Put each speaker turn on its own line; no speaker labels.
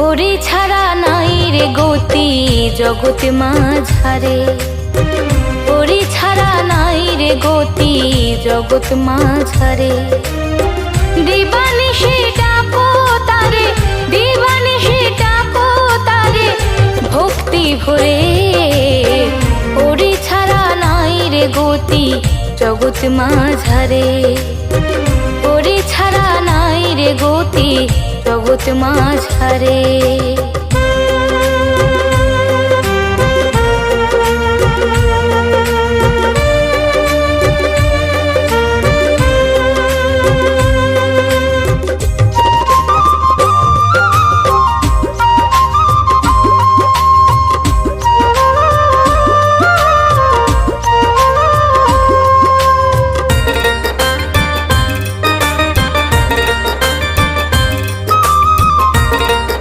হরি ছাড়া নাই রে গতি জগৎ মাঝারে, হরি ছাড়া নাই রে গতি জগৎ মাঝারে। দিবানিশি ডাকো তারে, দিবানিশি ডাকো তারে ভক্তি ভরে, হরি ছাড়া নাই রে গতি জগৎ মাঝারে, হরি ছাড়া নাই রে গতি জগৎ মাঝারে।